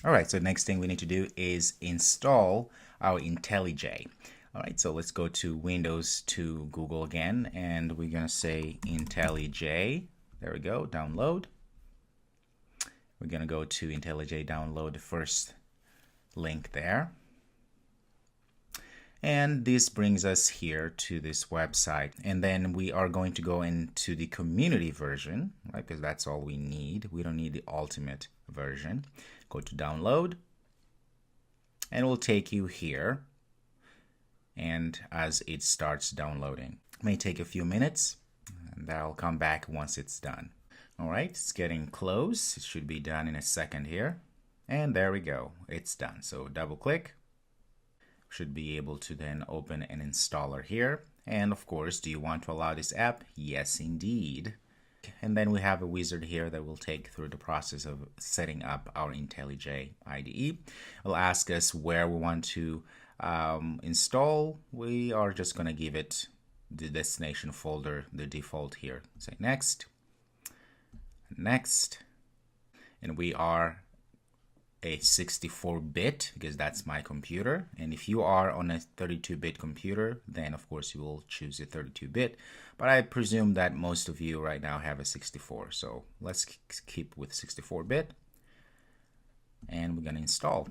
All right, so next thing we need to do is install our IntelliJ. All right, so let's go to Windows to Google again, and we're going to say IntelliJ. There we go, download. We're going to go to IntelliJ download, the first link there. And this brings us here to this website. And then we are going to go into the community version, right? Because that's all we need. We don't need the ultimate version. Go to download, and it will take you here. And as it starts downloading, it may take a few minutes, and that'll come back once it's done. All right, it's getting close. It should be done in a second here. And there we go. It's done. So double click. Should be able to then open an installer here. And of course, do you want to allow this app? Yes, indeed. And then we have a wizard here that will take through the process of setting up our IntelliJ IDE. It'll ask us where we want to install. We are just going to give it the destination folder, the default here. Say next, next, and we are a 64-bit because that's my computer. And if you are on a 32-bit computer, then of course you will choose a 32-bit. But I presume that most of you right now have a 64. So let's keep with 64-bit. And we're going to install.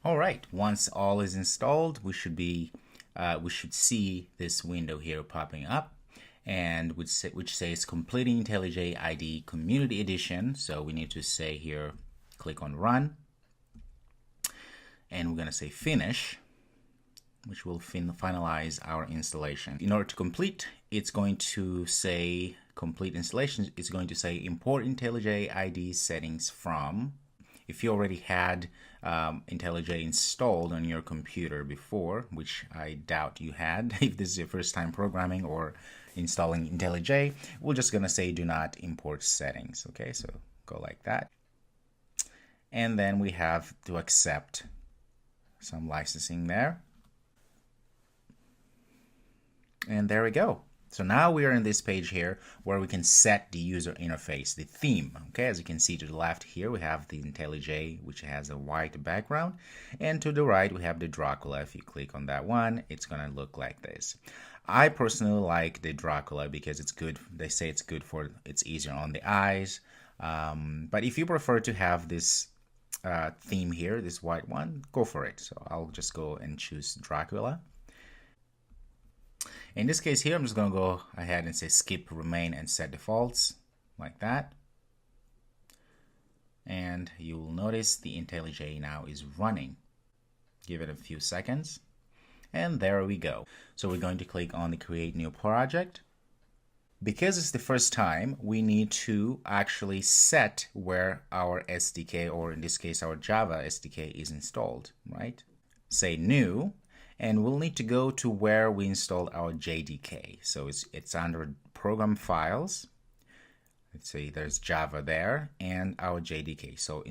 All right, once all is installed, we should see this window here popping up, and which says completing IntelliJ IDE Community Edition. So we need to say here, click on run, and we're going to say finish, which will finalize our installation. In order to complete, it's going to say complete installation. It's going to say import IntelliJ IDE settings from. If you already had IntelliJ installed on your computer before, which I doubt you had, if this is your first time programming or installing IntelliJ, we're just going to say do not import settings. Okay, so go like that. And then we have to accept some licensing there. And there we go. So now we are in this page here where we can set the user interface, the theme. Okay, as you can see to the left here, we have the IntelliJ, which has a white background. And to the right, we have the Dracula. If you click on that one, it's going to look like this. I personally like the Dracula because it's good. They say it's good for, it's easier on the eyes. But if you prefer to have this theme here, this white one, go for it. So I'll just go and choose Dracula. In this case here, I'm just going to go ahead and say skip, remain, and set defaults like that. And you will notice the IntelliJ now is running. Give it a few seconds. And there we go. So we're going to click on the create new project. Because it's the first time, we need to actually set where our SDK, or in this case our Java SDK, is installed, right? Say new, and we'll need to go to where we installed our JDK. So it's under program files. Let's see, there's Java there and our JDK. So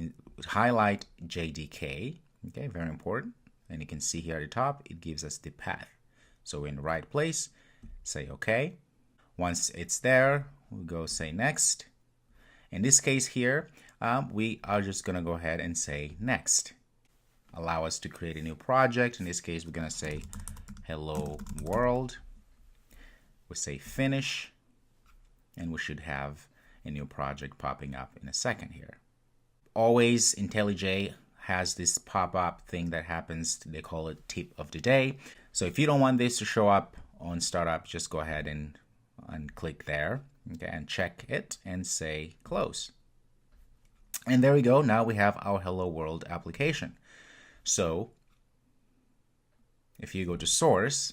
highlight JDK, okay, very important. And you can see here at the top, it gives us the path. So we're in the right place, say okay. Once it's there, we'll go say next. In this case here, we are just going to go ahead and say next. Allow us to create a new project. In this case, we're going to say hello world. We say finish, and we should have a new project popping up in a second here. Always IntelliJ has this pop-up thing that happens. They call it tip of the day. So if you don't want this to show up on startup, just go ahead and click there, okay, and check it and say close. And there we go. Now we have our hello world application. So if you go to source,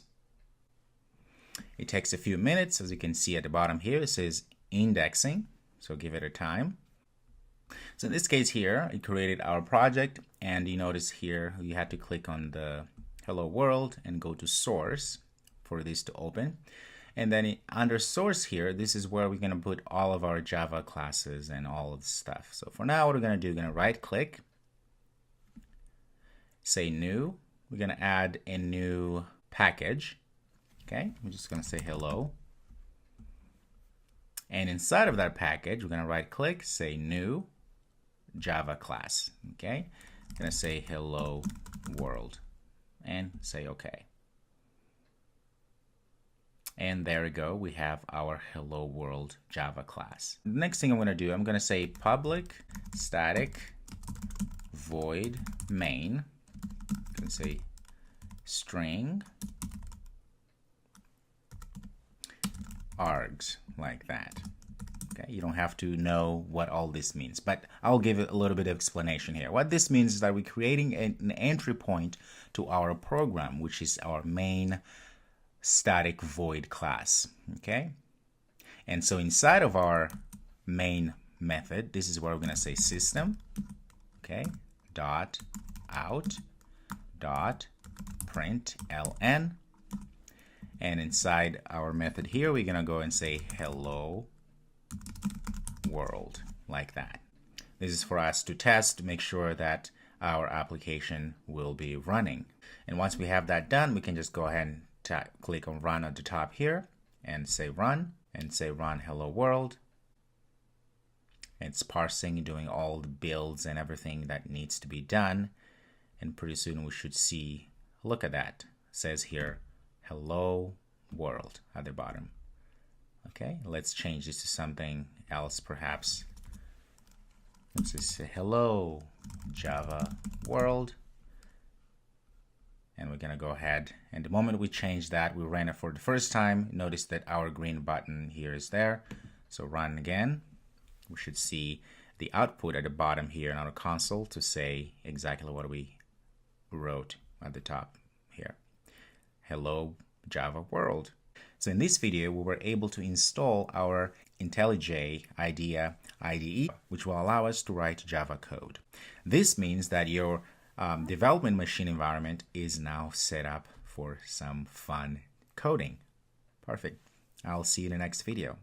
it takes a few minutes. As you can see at the bottom here, it says indexing. So give it a time. So in this case here, it created our project, and you notice here you had to click on the hello world and go to source for this to open. And then under source here, this is where we're going to put all of our Java classes and all of the stuff. So for now, what we're going to do, we're going to right click, say new. We're going to add a new package. Okay, we're just going to say hello. And inside of that package, we're going to right click, say new. Java class. Okay, I'm gonna say hello world and say OK. And there we go, we have our hello world Java class. The next thing I'm going to do, I'm going to say public static void main. I'm going to say string args, like that. Okay, you don't have to know what all this means, but I'll give it a little bit of explanation here. What this means is that we're creating an entry point to our program, which is our main static void class. Okay, and so inside of our main method, this is where we're going to say system, okay, dot out dot println, and inside our method here we're going to go and say hello world, like that. This is for us to test to make sure that our application will be running. And once we have that done, we can just go ahead and click on run at the top here and say run, and say run hello world. It's parsing, doing all the builds and everything that needs to be done, and pretty soon we should see, look at that, it says here hello world at the bottom. Okay, let's change this to something else perhaps. Let's just say hello Java world. And we're going to go ahead, and the moment we change that, we ran it for the first time. Notice that our green button here is there. So run again. We should see the output at the bottom here in our console to say exactly what we wrote at the top here. Hello Java world. So in this video, we were able to install our IntelliJ IDEA IDE, which will allow us to write Java code. This means that your development machine environment is now set up for some fun coding. Perfect. I'll see you in the next video.